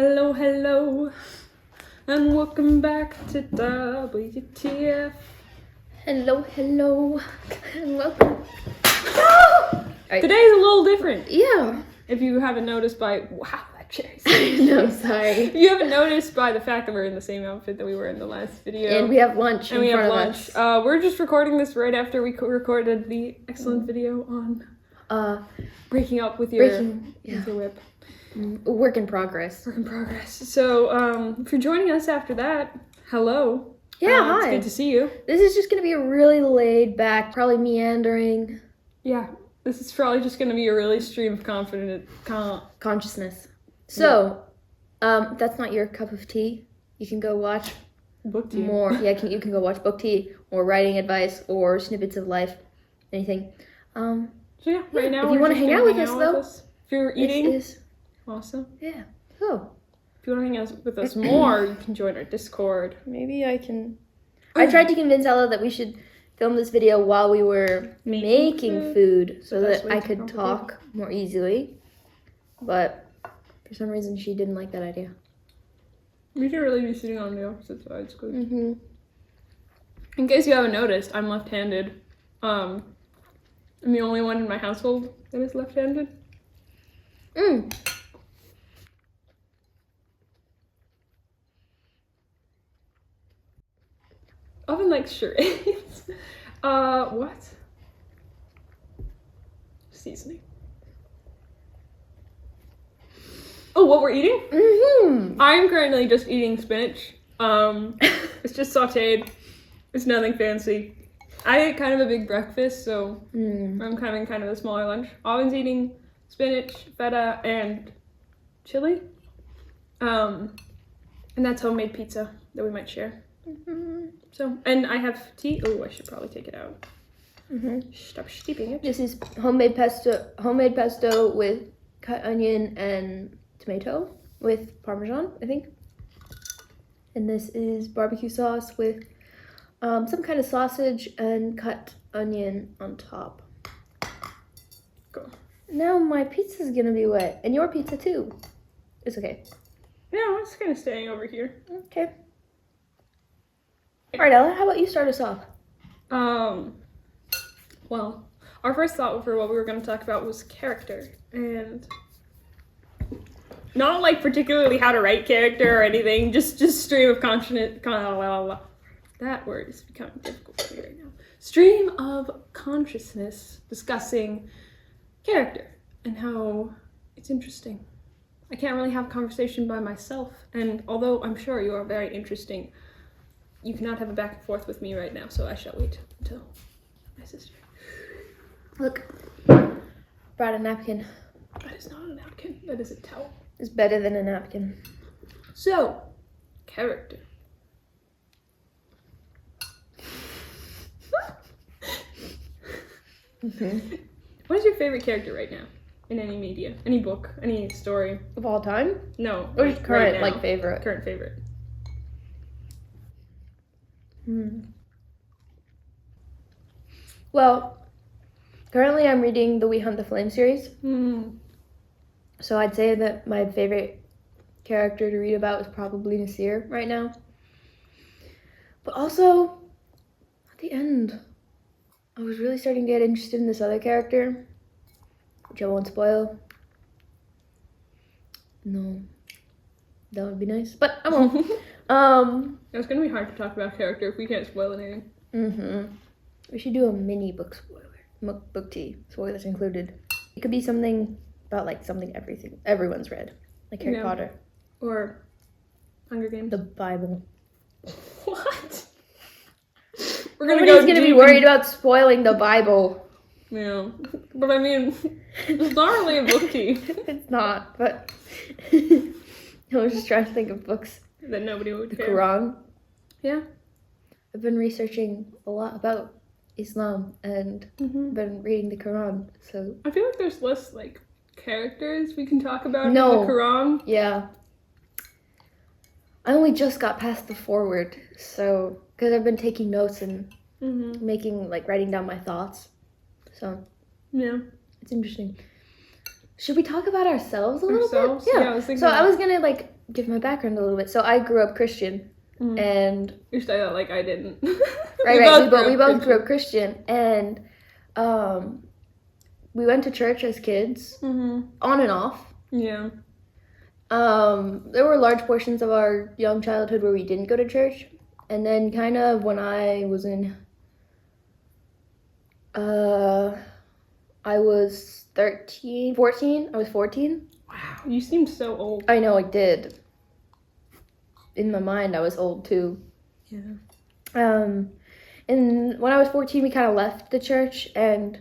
Hello, hello, and welcome back to WTF. Hello, hello, and welcome. Today's a little different. Yeah. If you haven't noticed by that chair's No, sorry. If you haven't noticed by the fact that we're in the same outfit that we were in the last video. And we have lunch. And we have lunch. We're just recording this right after we recorded the excellent video on breaking up with your whip. Work in progress. Work in progress. So, if you're joining us after that, hello. Yeah, hi. It's good to see you. This is just going to be a really laid back, probably meandering. Yeah, this is probably just going to be a really stream of consciousness. So, that's not your cup of tea. You can go watch book tea. More. Yeah, you can go watch book tea or writing advice or snippets of life, anything. So yeah, right now if you want to hang out with us, though, if you're eating, is awesome. Yeah. Oh. If you want to hang out with us more, you can join our Discord. Maybe I can. I tried to convince Ella that we should film this video while we were making food so that I could talk more easily. But for some reason, she didn't like that idea. We should really be sitting on the opposite sides. Mm-hmm. In case you haven't noticed, I'm left-handed. I'm the only one in my household that is left-handed. Oven likes charades. What? Seasoning. Oh, what we're eating? Mm-hmm. I'm currently just eating spinach. It's just sauteed. It's nothing fancy. I ate kind of a big breakfast, so I'm having kind of a smaller lunch. Aubin's eating spinach, feta, and chili. And that's homemade pizza that we might share. So, and I have tea. Oh, I should probably take it out. Stop steeping it. This is homemade pesto with cut onion and tomato with Parmesan, I think. And this is barbecue sauce with some kind of sausage and cut onion on top. Cool. Now my pizza's gonna be wet, and your pizza too. It's okay. Yeah, I'm just kind of staying over here. Okay. All right, Ella, how about you start us off? Well, our first thought for what we were going to talk about was character, and not like particularly how to write character or anything, just stream of consciousness. That word is becoming difficult for me right now. Stream of consciousness discussing character and how it's interesting. I can't really have a conversation by myself, and although I'm sure you are very interesting, you cannot have a back and forth with me right now, so I shall wait until my sister. Look, brought a napkin. That is not a napkin, that is a towel. It's better than a napkin. So, character. What is your favorite character right now? In any media? Any book? Any story? Of all time? No. Or just current, right now. like, favorite? Current favorite. Well, currently I'm reading the We Hunt the Flame series. So I'd say that my favorite character to read about is probably Nasir right now. But also, at the end, I was really starting to get interested in this other character, which I won't spoil. No, that would be nice, but I won't. It's gonna be hard to talk about character if we can't spoil anything. We should do a mini book spoiler. Book tea, spoilers included. It could be something about like everyone's read, like Harry Potter or Hunger Games. The Bible. What? Nobody's gonna be worried about spoiling the Bible. Yeah, but I mean, it's not really a book tea. It's not, but I was just trying to think of books that nobody would care. The Quran. Yeah. I've been researching a lot about Islam and been reading the Quran, so... I feel like there's less, like, characters we can talk about in the Quran. Yeah. I only just got past the foreword, so... Because I've been taking notes and writing down my thoughts. So... Yeah. It's interesting. Should we talk about ourselves a little Ourselves? bit? Yeah, I was thinking So I that. was gonna like give my background a little bit. So I grew up Christian, and You say that like I didn't. right. We both grew up Christian, and we went to church as kids, on and off. Yeah. There were large portions of our young childhood where we didn't go to church, and then kind of when I was in, I was 14. I was 14. Wow, you seem so old. I know I did. In my mind, I was old too. Yeah. And when I was 14, we kind of left the church, and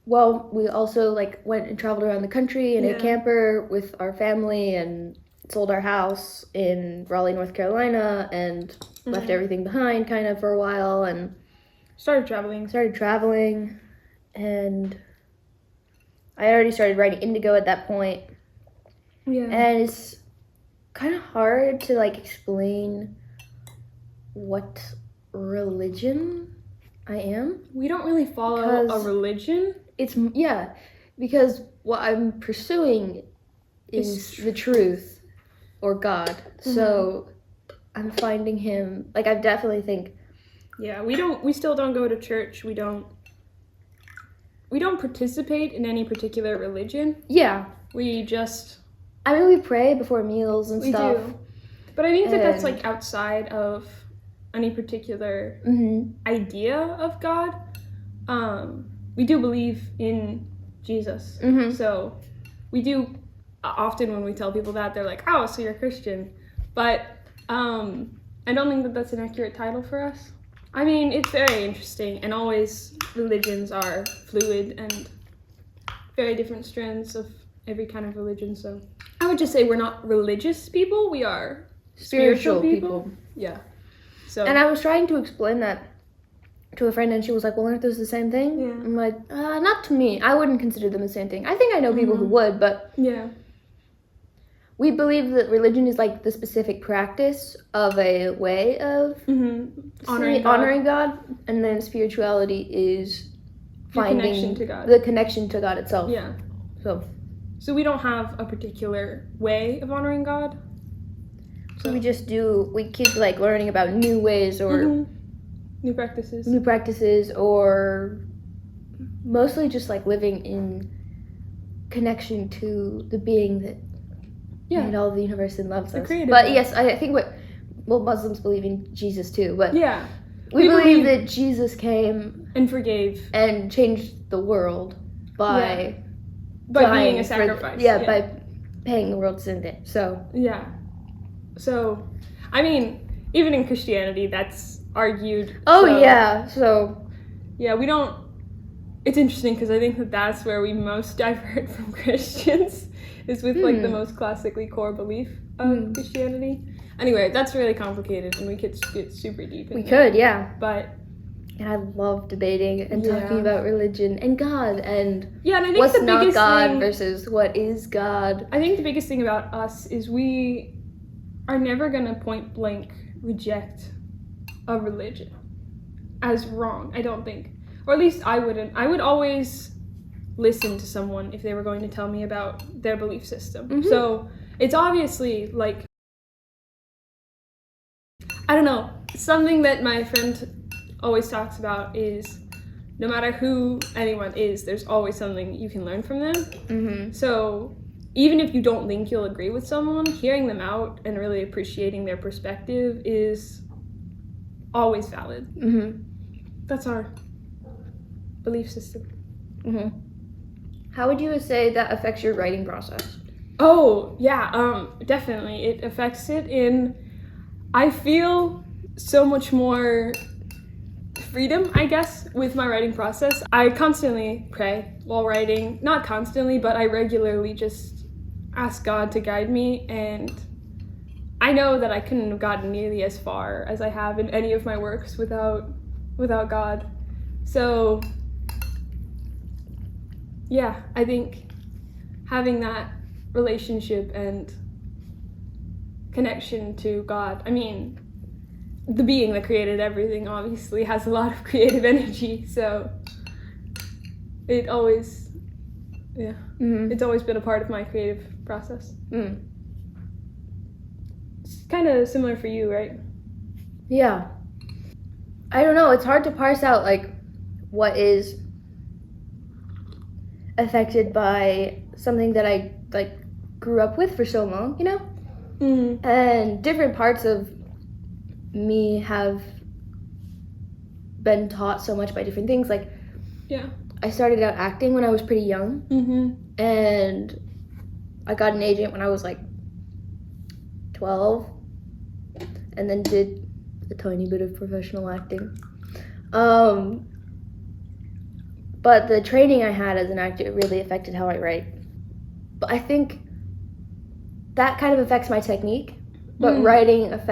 well, we also like went and traveled around the country in a camper with our family, and sold our house in Raleigh, North Carolina, and left everything behind kind of for a while, and started traveling, and I already started writing Indigo at that point. Yeah. And it's kind of hard to like explain what religion I am. We don't really follow a religion. It's because what I'm pursuing is the truth or God. So I'm finding him, like I definitely think. Yeah, we still don't go to church. We don't participate in any particular religion. Yeah. We just, I mean, we pray before meals and stuff. We do. But I think that's like outside of any particular idea of God. We do believe in Jesus. So we do, often when we tell people that, they're like, oh, so you're a Christian. But I don't think that that's an accurate title for us. I mean, it's very interesting, and always religions are fluid and very different strands of every kind of religion. So I would just say we're not religious people. We are spiritual people. Yeah. So. And I was trying to explain that to a friend, and she was like, well, aren't those the same thing? Yeah. I'm like, not to me. I wouldn't consider them the same thing. I think I know people who would, but yeah. We believe that religion is like the specific practice of a way of honoring God, and then spirituality is finding the connection to God itself. Yeah. So we don't have a particular way of honoring God. So we keep like learning about new ways or new practices, or mostly just like living in connection to the being that made all of the universe and loves us. But yes, I think Muslims believe in Jesus too, but we believe that Jesus came and forgave and changed the world by being a sacrifice. By paying the world's sin debt. So So, I mean, even in Christianity, that's argued. We don't. It's interesting because I think that that's where we most divert from Christians, is with like the most classically core belief of Christianity. Anyway, that's really complicated, and we could get super deep into it. But and I love debating and talking about religion and God and and I think what's the not biggest God thing, versus what is God. I think the biggest thing about us is we are never gonna point blank reject a religion as wrong. I don't think, or at least I wouldn't. I would always listen to someone if they were going to tell me about their belief system. So it's obviously like, I don't know, something that my friend always talks about is no matter who anyone is, there's always something you can learn from them. So even if you don't think you'll agree with someone, hearing them out and really appreciating their perspective is always valid. That's our belief system. How would you say that affects your writing process? Oh, yeah, definitely. It affects it in, I feel so much more freedom, I guess, with my writing process. I constantly pray while writing. Not constantly, but I regularly just ask God to guide me, and I know that I couldn't have gotten nearly as far as I have in any of my works without God. So yeah, I think having that relationship and connection to God, I mean, the being that created everything obviously has a lot of creative energy, so it always Yeah. Mm-hmm. It's always been a part of my creative process. Mm. It's kind of similar for you, right? Yeah. I don't know. It's hard to parse out, like, what is affected by something that I, like, grew up with for so long, you know? Mm. And different parts of me have been taught so much by different things. Like, Yeah. I started out acting when I was pretty young, Mm-hmm. and I got an agent when I was like 12, and then did a tiny bit of professional acting. But the training I had as an actor really affected how I write. But I think that kind of affects my technique, but writing not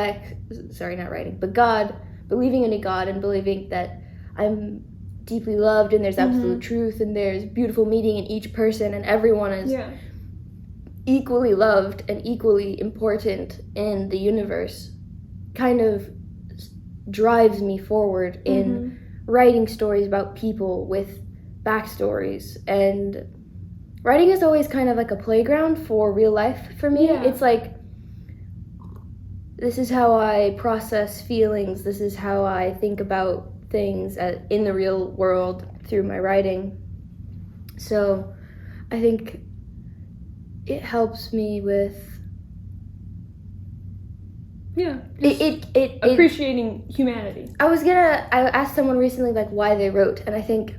writing, but God, believing in a God and believing that I'm deeply loved and there's absolute truth and there's beautiful meaning in each person and everyone is equally loved and equally important in the universe kind of drives me forward in writing stories about people with backstories. And writing is always kind of like a playground for real life for me. It's like, this is how I process feelings, this is how I think about things in the real world through my writing. So I think it helps me with appreciating humanity. I asked someone recently like why they wrote, and I think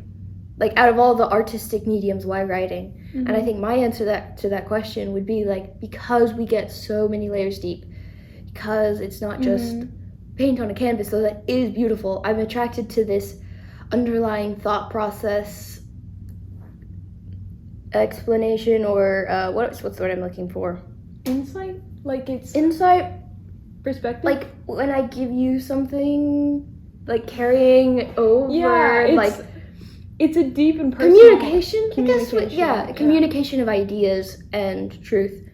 like out of all the artistic mediums, why writing? And I think my answer to that question would be like, because we get so many layers deep, because it's not just paint on a canvas, though that is beautiful. I'm attracted to this underlying thought process, explanation, or what's the word I'm looking for? Insight? Like it's insight, perspective? like when I give you something, like carrying over, it's a deep and personal communication. Communication of ideas and truth.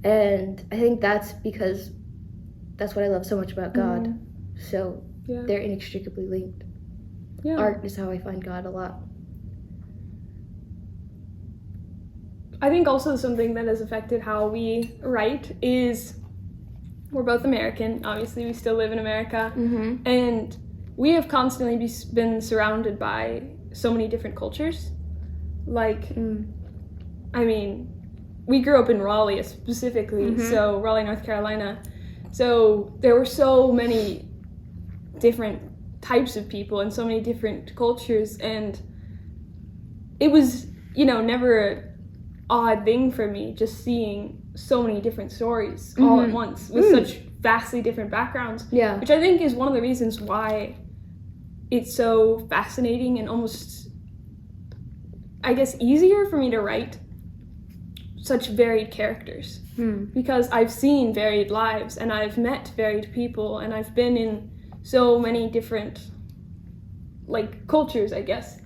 And I think that's because that's what I love so much about God. So they're inextricably linked. Yeah. Art is how I find God a lot. I think also something that has affected how we write is we're both American. Obviously, we still live in America. And we have constantly been surrounded by so many different cultures. Like, I mean, we grew up in Raleigh specifically, so Raleigh, North Carolina. So there were so many different types of people and so many different cultures, and it was, never an odd thing for me just seeing so many different stories all at once with such vastly different backgrounds. Yeah. Which I think is one of the reasons why it's so fascinating and almost, I guess, easier for me to write such varied characters. Because I've seen varied lives and I've met varied people and I've been in so many different cultures, I guess.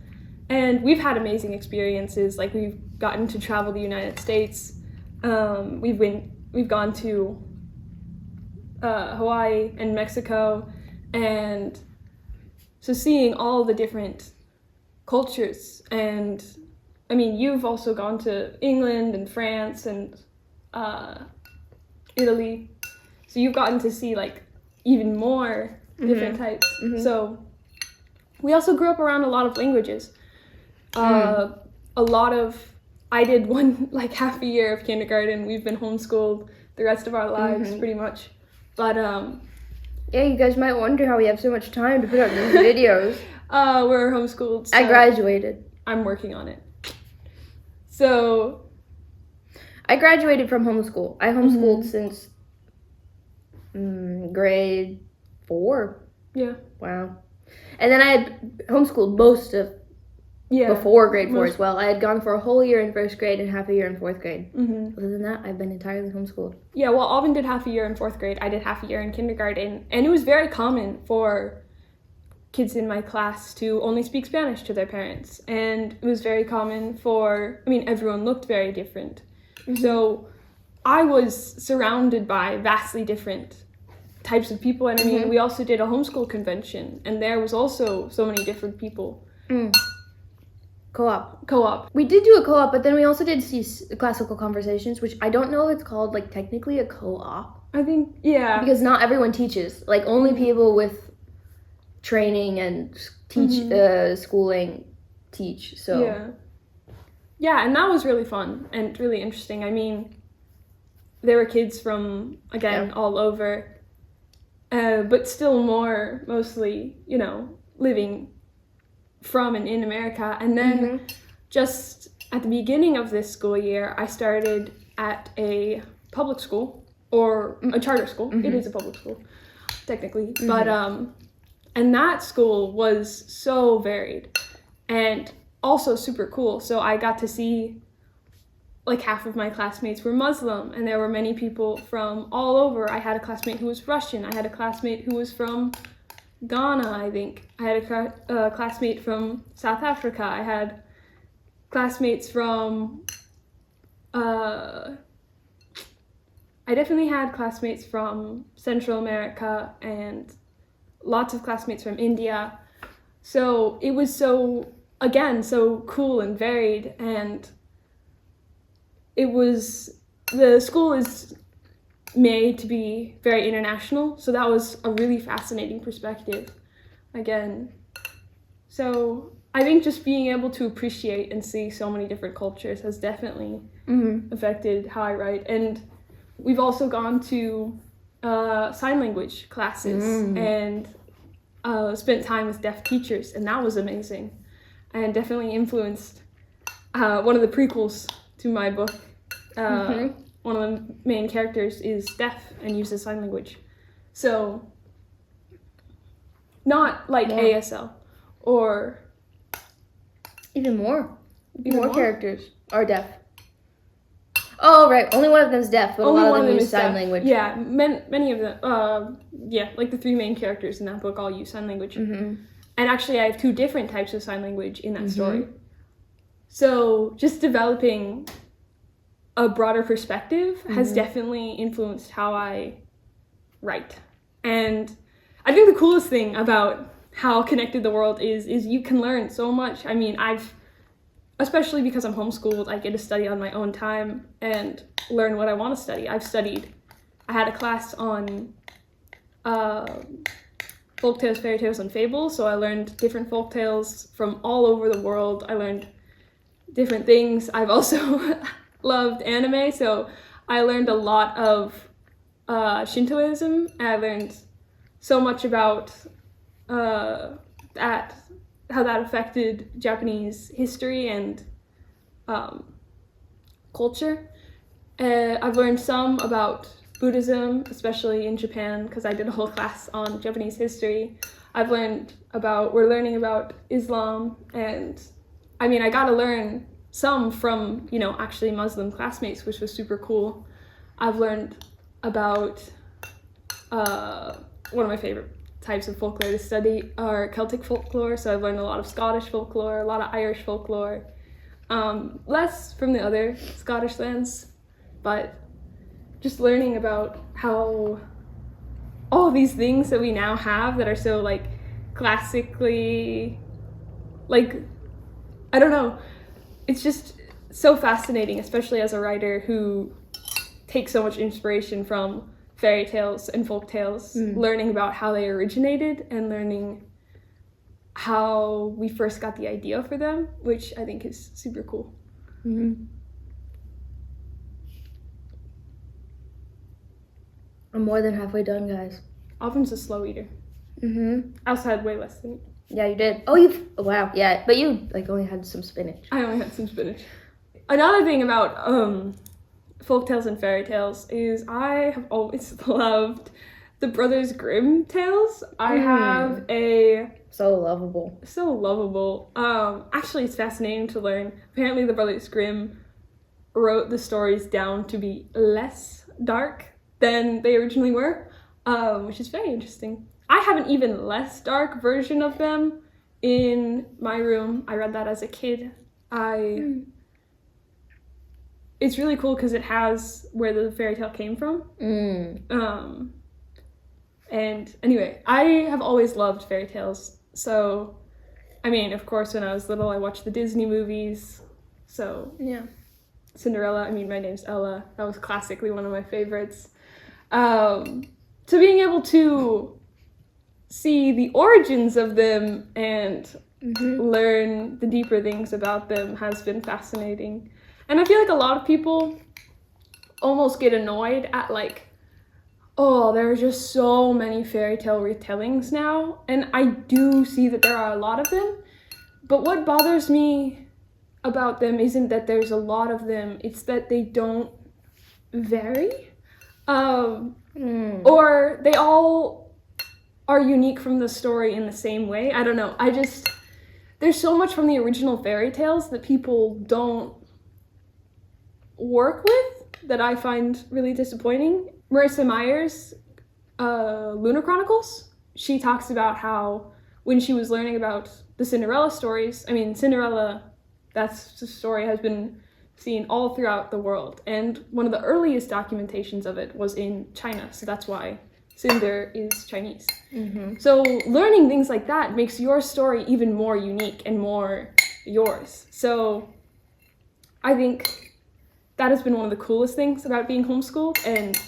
And we've had amazing experiences. Like, we've gotten to travel the United States. We've gone to Hawaii and Mexico, and so seeing all the different cultures. And I mean, you've also gone to England and France and Italy, so you've gotten to see even more different types. So we also grew up around a lot of languages. I did one half a year of kindergarten. We've been homeschooled the rest of our lives pretty much. But yeah, you guys might wonder how we have so much time to put out these videos. We're homeschooled. So I graduated. I'm working on it. So I graduated from homeschool. I homeschooled since grade 4. Yeah. Wow. And then I had homeschooled most of before grade 4 as well. I had gone for a whole year in first grade and half a year in fourth grade. Other than that, I've been entirely homeschooled. Yeah, well, Aubin did half a year in fourth grade. I did half a year in kindergarten. And it was very common for kids in my class to only speak Spanish to their parents. And it was very common everyone looked very different. So I was surrounded by vastly different types of people. And we also did a homeschool convention. And there was also so many different people. Co-op. We did do a co-op, but then we also did see classical conversations, which I don't know if it's called, like, technically a co-op. I think, yeah. Because not everyone teaches. Like, only people with training and schooling teach, so. Yeah. Yeah, and that was really fun and really interesting. I mean, there were kids from, again, all over, but still more, mostly, you know, living from and in America. And then just at the beginning of this school year, I started at a public school, or a charter school. It is a public school, technically. But, and that school was so varied and also super cool. So I got to see, like, half of my classmates were Muslim, and there were many people from all over. I had a classmate who was Russian. I had a classmate who was from Ghana, I think. I had a classmate from South Africa. I had classmates from, I definitely had classmates from Central America and lots of classmates from India. So it was so cool and varied, and the school is made to be very international, so that was a really fascinating perspective again. So I think just being able to appreciate and see so many different cultures has definitely affected how I write. And we've also gone to sign language classes and spent time with deaf teachers, and that was amazing and definitely influenced one of the prequels to my book. One of the main characters is deaf and uses sign language. So, not like ASL, or... Even more characters are deaf. Oh, right. Only one of them is deaf, but only a lot of them use sign language. Yeah, many of them. Like the three main characters in that book all use sign language. And actually, I have two different types of sign language in that story. So, just developing a broader perspective has definitely influenced how I write. And I think the coolest thing about how connected the world is you can learn so much. I mean, especially because I'm homeschooled, I get to study on my own time and learn what I want to study. I had a class on folktales, fairy tales, and fables, so I learned different folktales from all over the world. I learned different things. I've also loved anime, so I learned a lot of Shintoism, and I learned so much about how that affected Japanese history and culture. I've learned some about Buddhism, especially in Japan, because I did a whole class on Japanese history. We're learning about Islam, and I mean, I got to learn some from, actually Muslim classmates, which was super cool. I've learned about one of my favorite types of folklore to study are Celtic folklore, so I've learned a lot of Scottish folklore, a lot of Irish folklore, less from the other Scottish lands, but just learning about how all these things that we now have that are so, like, classically, like, I don't know, it's just so fascinating, especially as a writer who takes so much inspiration from fairy tales and folk tales, learning about how they originated and learning how we first got the idea for them, which I think is super cool. I'm more than halfway done, guys. Aubin's a slow eater. I also had way less than you. Yeah, you did. Wow, yeah, but you, like, only had some spinach. I only had some spinach. Another thing about folktales and fairy tales is I have always loved the Brothers Grimm tales. I have so lovable. Actually, it's fascinating to learn. Apparently, the Brothers Grimm wrote the stories down to be less dark than they originally were, which is very interesting. I have an even less dark version of them in my room. I read that as a kid. It's really cool because it has where the fairy tale came from. And anyway, I have always loved fairy tales. So I mean, of course, when I was little, I watched the Disney movies. So, Yeah. Cinderella, I mean, My Name's Ella. That was classically one of my favorites. So being able to see the origins of them and learn the deeper things about them has been fascinating. And I feel like a lot of people almost get annoyed at like, oh, there are just so many fairy tale retellings now. And I do see that there are a lot of them. But what bothers me about them isn't that there's a lot of them, it's that they don't vary. Or they all are unique from the story in the same way. I don't know. There's so much from the original fairy tales that people don't work with that I find really disappointing. Marissa Meyer's Lunar Chronicles, she talks about how when she was learning about the Cinderella stories, I mean, Cinderella, that's the story has been seen all throughout the world. And one of the earliest documentations of it was in China. So that's why Cinder is Chinese. So learning things like that makes your story even more unique and more yours. So I think that has been one of the coolest things about being homeschooled and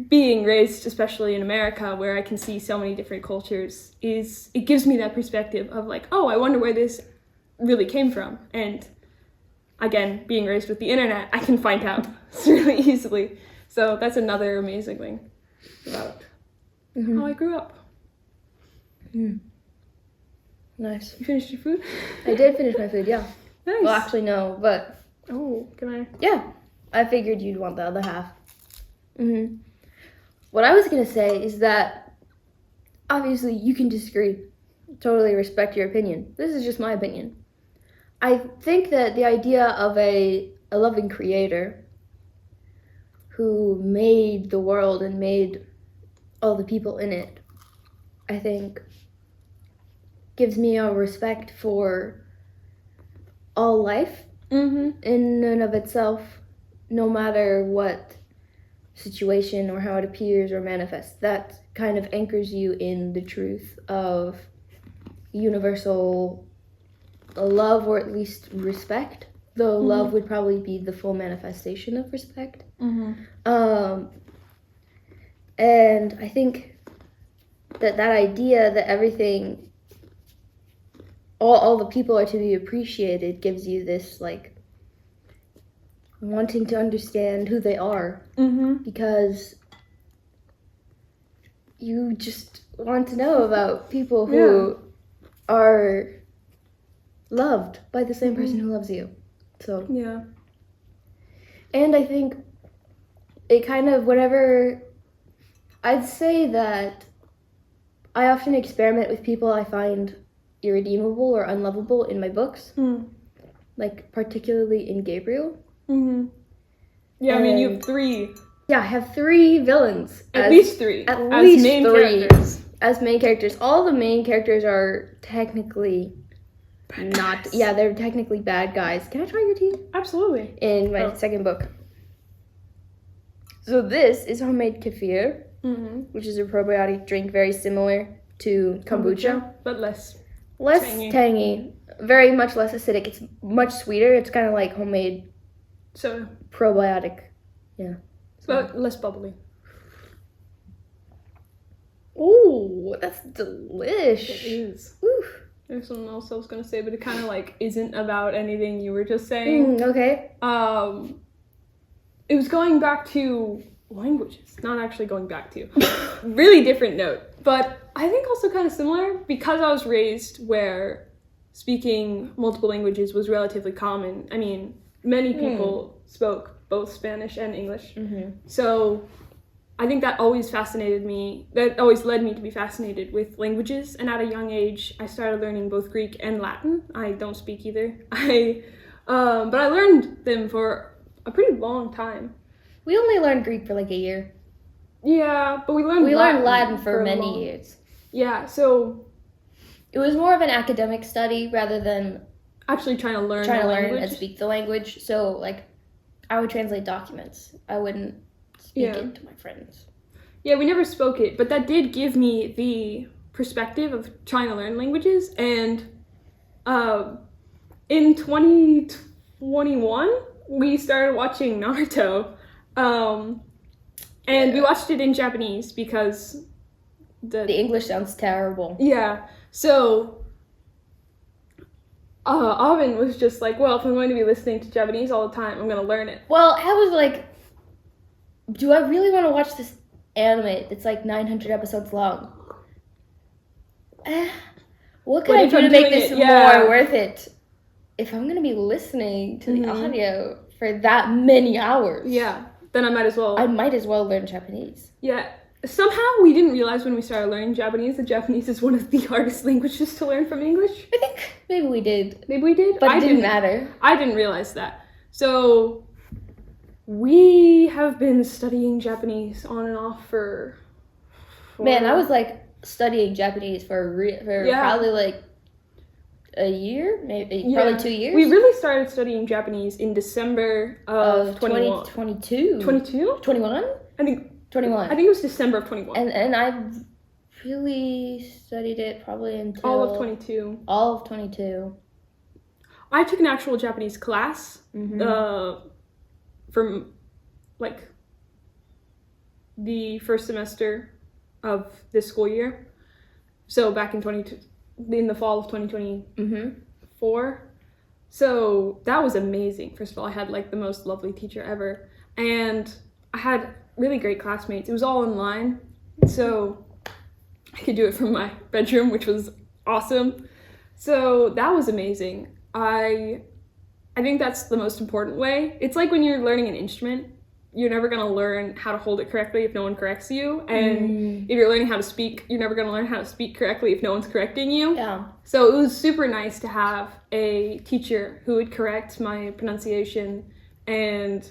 being raised, especially in America, where I can see so many different cultures, is it gives me that perspective of like, oh, I wonder where this really came from. And again, being raised with the internet, I can find out really easily. So that's another amazing thing about how I grew up. Nice. You finished your food? I did finish my food, yeah. Nice. Well, actually, no, but... Oh, can I? Yeah. I figured you'd want the other half. What I was going to say is that, obviously, you can disagree. Totally respect your opinion. This is just my opinion. I think that the idea of a loving creator who made the world and made all the people in it, I think, gives me a respect for all life in and of itself, no matter what situation or how it appears or manifests. That kind of anchors you in the truth of universal love, or at least respect, though love would probably be the full manifestation of respect. And I think that idea that everything, all the people are to be appreciated, gives you this like wanting to understand who they are, because you just want to know about people who are loved by the same person who loves you. So yeah. And I think it kind of, whatever, I'd say that I often experiment with people I find irredeemable or unlovable in my books, like particularly in Gabriel. Yeah, I mean, you have 3. Yeah, I have 3 villains. At least 3. At as least main 3 characters. As main characters. All the main characters are technically not... Yeah, they're technically bad guys. Can I try your tea? Absolutely. In my second book. So this is homemade kefir, which is a probiotic drink very similar to kombucha. But less tangy. Very much less acidic. It's much sweeter. It's kind of like homemade soda. Probiotic. Yeah. But less bubbly. Ooh, that's delish. It is. Oof. There's something else I was going to say, but it kind of like isn't about anything you were just saying. Okay. It was going back to languages, not actually going back to. Really different note, but I think also kind of similar because I was raised where speaking multiple languages was relatively common. I mean, many people spoke both Spanish and English. So I think that always fascinated me. That always led me to be fascinated with languages. And at a young age, I started learning both Greek and Latin. I don't speak either. But I learned them for a pretty long time. We only learned Greek for like a year. Yeah, but we learned Latin for many years. Yeah, so it was more of an academic study rather than actually trying to learn and speak the language. So like, I would translate documents. I wouldn't speak it to my friends. Yeah, we never spoke it, but that did give me the perspective of trying to learn languages. And in 2021, we started watching Naruto. And we watched it in Japanese because The English sounds terrible. Yeah. So Aubin was just like, well, if I'm going to be listening to Japanese all the time, I'm going to learn it. Well, I was like, do I really want to watch this anime that's like 900 episodes long? What can But I if do I'm to make doing this it, yeah. more worth it? If I'm going to be listening to the audio for that many hours. Yeah. Then I might as well. I might as well learn Japanese. Yeah. Somehow we didn't realize when we started learning Japanese that Japanese is one of the hardest languages to learn from English. I think maybe we did. Maybe we did. But it didn't matter. I didn't realize that. So we have been studying Japanese on and off for Man, I was like studying Japanese for probably like a year, maybe probably 2 years. We really started studying Japanese in December of 2022. 22? 21? I think 21. it was December of 21. And I really studied it probably until all of 22. All of 22. I took an actual Japanese class from like the first semester of this school year. So back in the fall of 2024. So that was amazing. First of all, I had like the most lovely teacher ever. And I had really great classmates. It was all online. So I could do it from my bedroom, which was awesome. So that was amazing. I think that's the most important way. It's like when you're learning an instrument, you're never going to learn how to hold it correctly if no one corrects you. And if you're learning how to speak, you're never going to learn how to speak correctly if no one's correcting you. Yeah. So it was super nice to have a teacher who would correct my pronunciation. And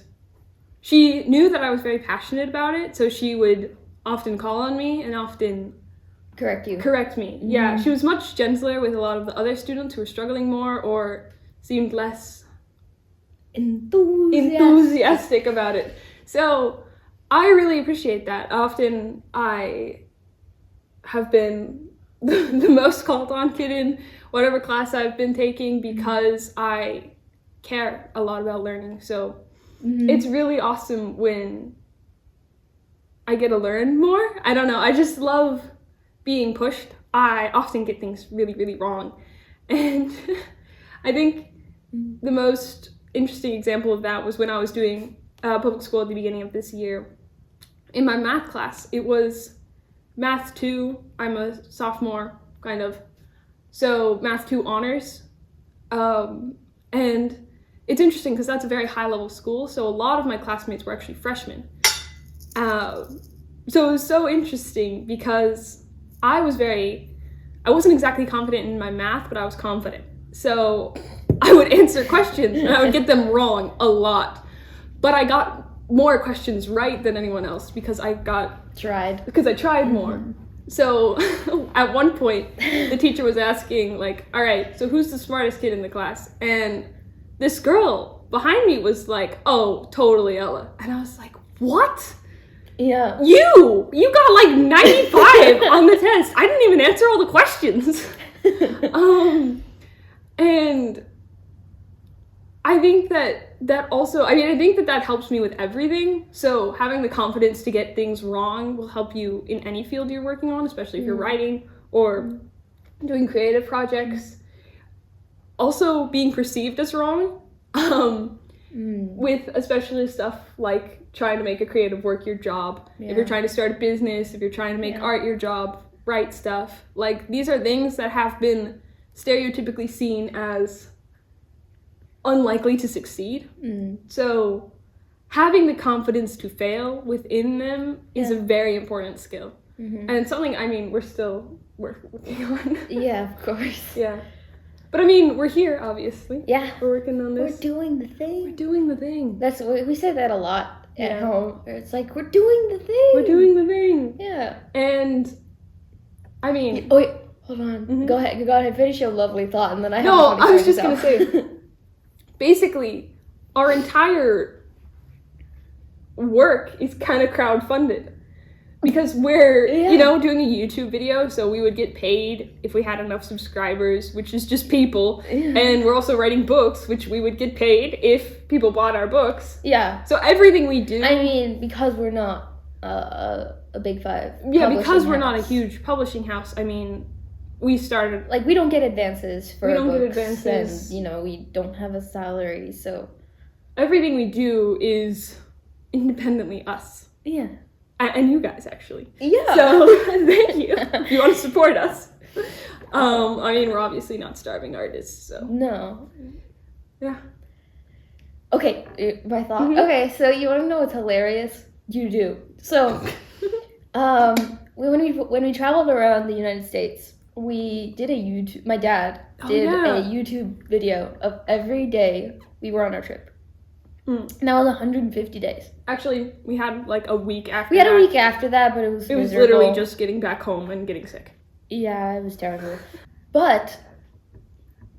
she knew that I was very passionate about it. So she would often call on me and often correct me. Yeah, she was much gentler with a lot of the other students who were struggling more or seemed less enthusiastic about it. So I really appreciate that. Often I have been the most called on kid in whatever class I've been taking because I care a lot about learning. So it's really awesome when I get to learn more. I don't know, I just love being pushed. I often get things really, really wrong. And I think the most interesting example of that was when I was doing public school at the beginning of this year. In my math class, it was Math 2. I'm a sophomore, kind of. So Math 2 honors. And it's interesting because that's a very high-level school, so a lot of my classmates were actually freshmen. So it was so interesting because I wasn't exactly confident in my math, but I was confident. So I would answer questions and I would get them wrong a lot. But I got more questions right than anyone else because I tried more. So at one point, the teacher was asking, like, all right, so who's the smartest kid in the class? And this girl behind me was like, oh, totally Ella. And I was like, what? Yeah. You got like 95 on the test. I didn't even answer all the questions. And I think that also, I think that helps me with everything. So having the confidence to get things wrong will help you in any field you're working on, especially if you're writing or doing creative projects. Also being perceived as wrong, with especially stuff like trying to make a creative work your job. Yeah. If you're trying to start a business, if you're trying to make art your job, write stuff. Like, these are things that have been stereotypically seen as unlikely to succeed. So having the confidence to fail within them is a very important skill. And it's something, we're working on. Yeah, of course. Yeah. But we're here, obviously. Yeah. We're working on this. We're doing the thing. That's we say that a lot at home. It's like, we're doing the thing. Yeah. And Oh, wait, hold on. Go ahead, finish your lovely thought, and then I was just gonna say, basically, our entire work is kind of crowdfunded. because we're, doing a YouTube video, so we would get paid if we had enough subscribers, which is just people. Yeah. And we're also writing books, which we would get paid if people bought our books. Yeah. So everything we do... I mean, because we're not a big five. Yeah, because we're not a huge publishing house, I mean, we started... Like, we don't get advances for books. We don't get advances. And, we don't have a salary, so... Everything we do is independently us. Yeah. And you guys, actually. Yeah. So, thank you. If you want to support us. I mean, we're obviously not starving artists, so. No. Yeah. Okay, my thought. Mm-hmm. Okay, so you want to know what's hilarious? You do. So, when we traveled around the United States, we did a YouTube. My dad did a YouTube video of every day we were on our trip. And that was 150 days. Actually, we had like a week after. We had a week after that, but it was literally just getting back home and getting sick. Yeah, it was terrible. But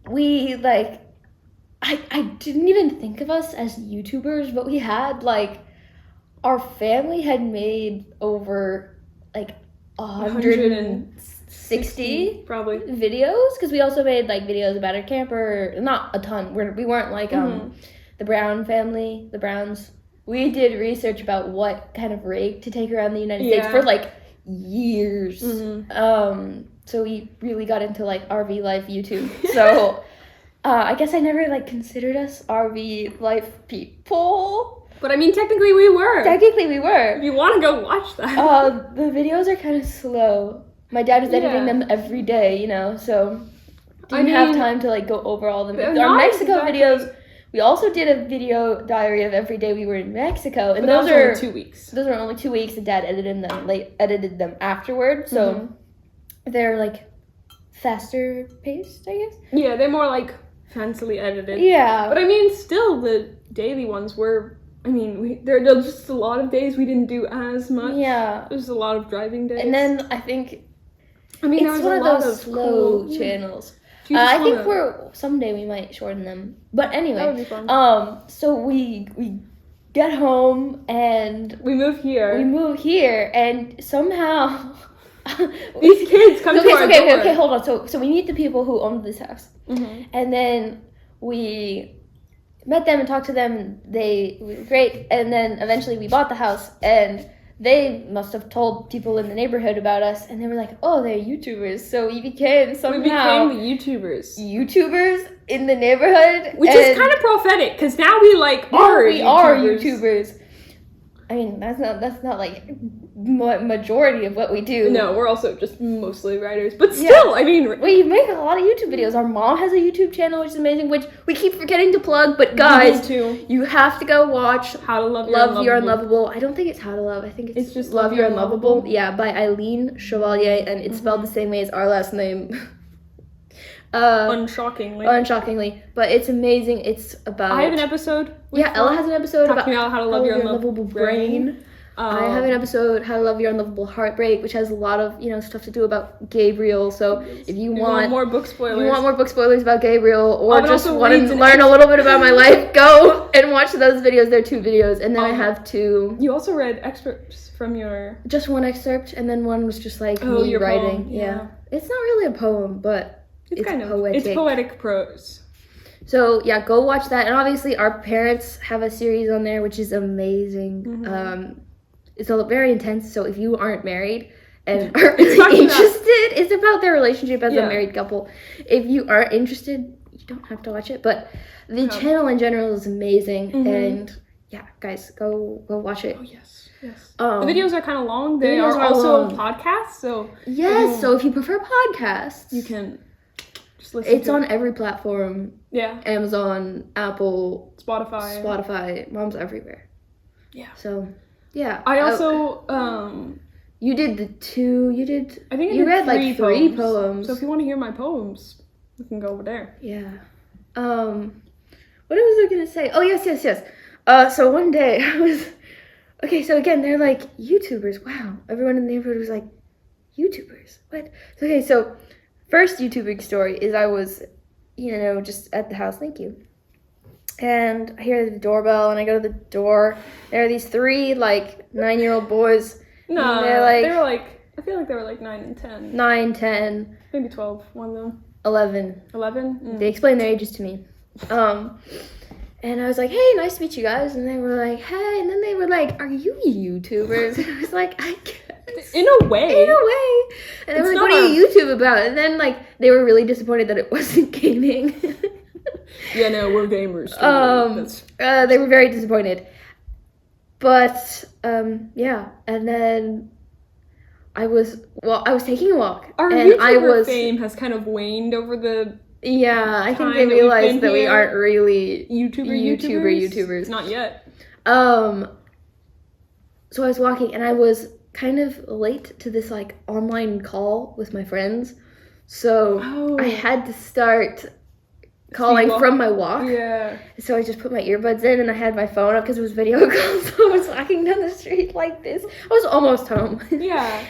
we I didn't even think of us as YouTubers, but we had our family had made over 160 probably videos, because we also made videos about our camper. Not a ton. We weren't the Brown family, the Browns. We did research about what kind of rig to take around the United States for years. Mm-hmm. So we really got into RV life YouTube. So I guess I never considered us RV life people. But I mean, technically we were. If you want to go watch that. The videos are kind of slow. My dad was editing them every day, so didn't have time to go over all the our Mexico videos. We also did a video diary of every day we were in Mexico, and those are only 2 weeks. Those were only 2 weeks, and Dad edited them afterward, so they're faster paced, I guess. Yeah, they're more fancily edited. Yeah, but I mean, still the daily ones were. I mean, there are just a lot of days we didn't do as much. Yeah, there's a lot of driving days, and then I think. I mean, it's one of those slow channels. I think someday we might shorten them. But anyway, that would be fun. So we get home and we move here, and somehow these kids come to our door. Okay, hold on. So we meet the people who owned this house, and then we met them and talked to them. And they were great, and then eventually we bought the house, and they must have told people in the neighborhood about us, and they were like, "Oh, they're YouTubers." So we became the YouTubers. YouTubers in the neighborhood, which is kind of prophetic, because now we are YouTubers. I mean, that's not majority of what we do. No, we're also just mostly writers, but still, I mean, we make a lot of YouTube videos. Our mom has a YouTube channel, which is amazing, which we keep forgetting to plug. But guys, you have to go watch How to Love Your Unlovable. I don't think it's How to Love. I think it's just Love Your Unlovable. Yeah, by Eileen Chevalier, and it's spelled the same way as our last name. Unshockingly, but it's amazing. It's about. I have an episode. Ella has an episode about how to love your unlovable brain. I have an episode, How to Love Your Unlovable Heartbreak, which has a lot of stuff to do about Gabriel. So if you want more book spoilers, about Gabriel, or just want to learn a little bit about my life, go and watch those videos. They're 2 videos, and then I have 2. You also read excerpts from your. Just one excerpt, and then one was just me your writing. Poem. Yeah, it's not really a poem, but it's kind of poetic. It's poetic prose. So yeah, go watch that. And obviously our parents have a series on there, which is amazing. It's very intense, so if you aren't married and are interested, it's about their relationship as a married couple. If you are interested, you don't have to watch it, but the channel in general is amazing, and yeah, guys, go watch it. Oh yes. The videos are kind of long. They are also podcasts, so so if you prefer podcasts, you can just listen. It's on every platform. Yeah. Amazon, Apple, Spotify. Mom's everywhere. Yeah. So. Yeah. I also you did the 2. You did. I think you read 3 poems. So if you want to hear my poems, we can go over there. Yeah. What was I gonna say? Oh yes. So one day I was. Okay, so again they're YouTubers. Wow. Everyone in the neighborhood was YouTubers. What? Okay, so first YouTubing story is I was, just at the house. Thank you. And I hear the doorbell, and I go to the door. There are these 3 9-year-old boys, No, They're like- they were like, I feel like they were like 9 and 10. 9, 10, Maybe 12, one of them. 11. 11? Mm. They explained their ages to me. And I was like, hey, nice to meet you guys. And they were like, hey. And then they were like, are you YouTubers? And I was like, I guess. In a way. In a way. And they were It's like, what not do you YouTube about? And then, like, they were really disappointed that it wasn't gaming. Yeah, no, we're gamers. That's... They were very disappointed. But, yeah. And then I was taking a walk. Our and YouTuber fame has kind of waned over the Yeah, I think time they that we've realized been that we here. aren't really YouTubers. YouTubers. Not yet. So I was walking and I was kind of late to this like online call with my friends. So I had to start calling from my walk. Yeah. So I just put my earbuds in and I had my phone up because it was video call. So I was walking down the street like this. I was almost home. Yeah.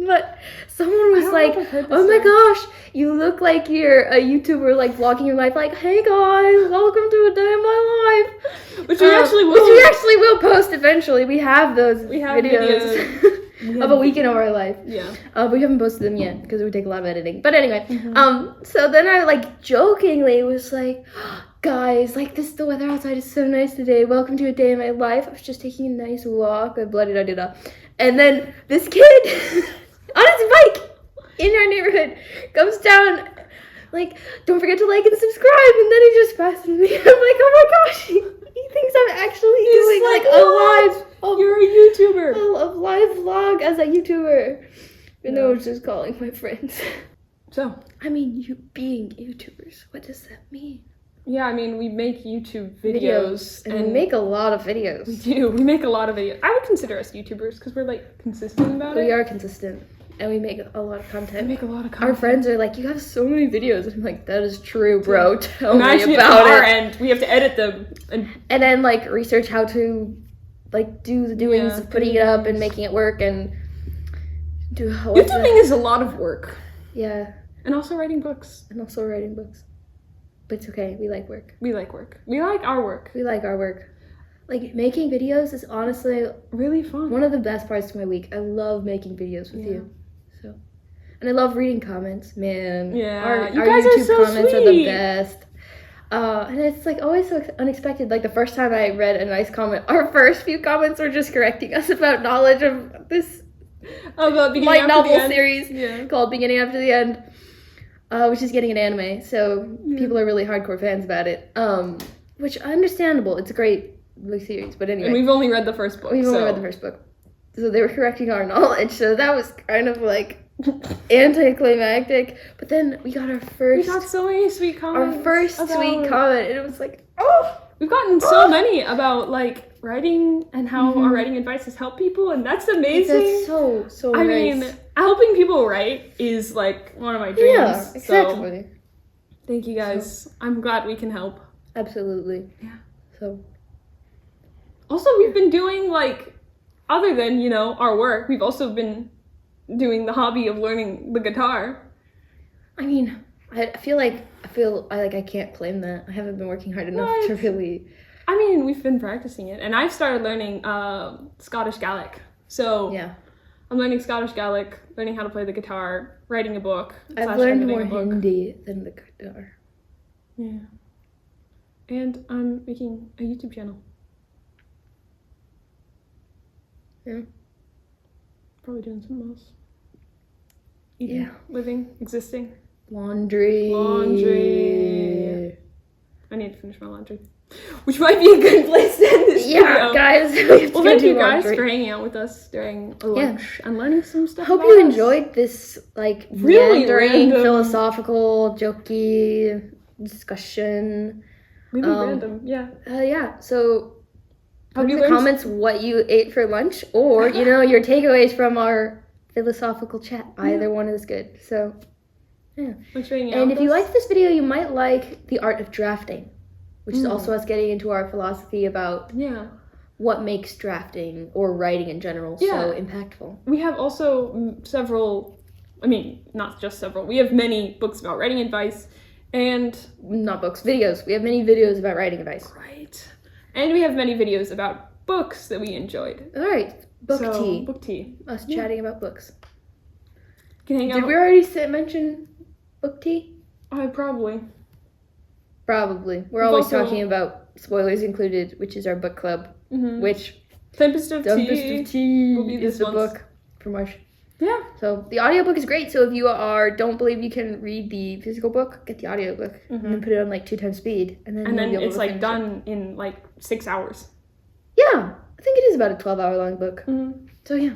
But someone was like, oh my gosh, you look like you're a YouTuber, like vlogging your life. Like, hey guys, welcome to a day of my life. Which we actually will. Which we actually will post eventually. We have those videos. of a weekend of our life. Yeah. But we haven't posted them yet because it would take a lot of editing. But anyway, so then I like jokingly was like, guys, like the weather outside is so nice today. Welcome to a day in my life. I was just taking a nice walk. Blah-da-da-da-da. And then this kid on his bike in our neighborhood comes down like, don't forget to like and subscribe. And then he just passes me. I'm like, oh my gosh, he thinks I'm actually doing like a live. You're a YouTuber. A live vlog as a YouTuber. Even though I was just calling my friends. So, I mean, you being YouTubers, what does that mean? yeah, I mean, we make YouTube videos. And we make a lot of videos. We do. We make a lot of videos. I would consider us YouTubers because we're like consistent about it. We are consistent. And we make a lot of content. We make a lot of content. Our friends are like, you have so many videos. And I'm like, that is true, bro. Tell me actually, about on our it. end, we have to edit them. And then, like, research how to, like, do the doings of putting it up and making it work and do YouTubing is a lot of work. Yeah. And also writing books. And also writing books. But it's okay. We like work. We like work. We like our work. We like our work. Like, making videos is honestly really fun. One of the best parts of my week. I love making videos with you. So, and I love reading comments, man. Yeah, our guys YouTube are so comments sweet. are the best. And it's like always so unexpected. Like the first time I read a nice comment, our first few comments were just correcting us about knowledge of this light novel series called Beginning After the End, which is getting an anime. So people are really hardcore fans about it. Which understandable. It's a great series, but anyway. And we've only read the first book. We've only read the first book. So they were correcting our knowledge, so that was kind of like anticlimactic. But then we got We got so many sweet comments. Our first sweet comment, and it was like, oh! We've gotten so many about like writing and how our writing advice has helped people, and that's amazing. That's so I nice. mean, helping people write is like one of my dreams. Yeah, exactly. So, thank you guys. I'm glad we can help. Absolutely. Yeah. So. Also, we've been doing like, other than, you know, our work, we've also been doing the hobby of learning the guitar. I mean, I feel like I can't claim that. I haven't been working hard enough to really. I mean, we've been practicing it, and I've started learning Scottish Gaelic. So yeah, I'm learning Scottish Gaelic, learning how to play the guitar, writing a book. I've learned more Hindi than the guitar. Yeah. And I'm making a YouTube channel. Yeah. Probably doing something else. Eating, living, existing. Laundry. I need to finish my laundry. Which might be a good place to end this video. Yeah, guys. Well, thank you guys for hanging out with us during lunch and learning some stuff. Hope you enjoyed this, like, really random, philosophical, jokey discussion. Really random, yeah. Yeah, so put in the comments what you ate for lunch, or, you know, your takeaways from our philosophical chat. Either one is good. So, yeah. And if you liked this video, you might like the art of drafting, which is also us getting into our philosophy about what makes drafting or writing in general so impactful. We have also several, I mean, not just several, we have many books about writing advice, and... Not books, videos. We have many videos about writing advice. Right. And we have many videos about books that we enjoyed. All right, book tea. Book tea. Us chatting about books. Can hang Did out. we already mention book tea? Probably. Probably. We're We've always also- talking about Spoilers Included, which is our book club, which Tempest of Tempest Tea. of Tea will be is this the month's. book for March. Yeah. So the audiobook is great. So if you don't believe you can read the physical book, get the audiobook and then put it on like 2 times speed, and then you'll be able it's to like finish done in like 6 hours. it. Yeah, I think it is about a 12-hour long book. So yeah.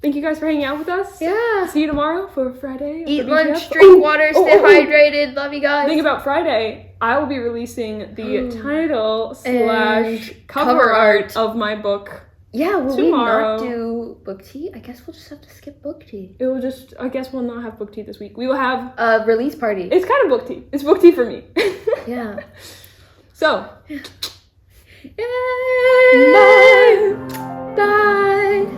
Thank you guys for hanging out with us. Yeah. See you tomorrow for Friday. Eat for lunch, BTF. drink water, stay oh. hydrated. Love you guys. Think about Friday. I will be releasing the title / And cover art of my book. Yeah, will tomorrow. we not do book tea? I guess we'll just have to skip book tea. It will just, I guess we'll not have book tea this week. We will have, Release party. it's kind of book tea. It's book tea for me. Yeah. So. Yay! Bye. Bye.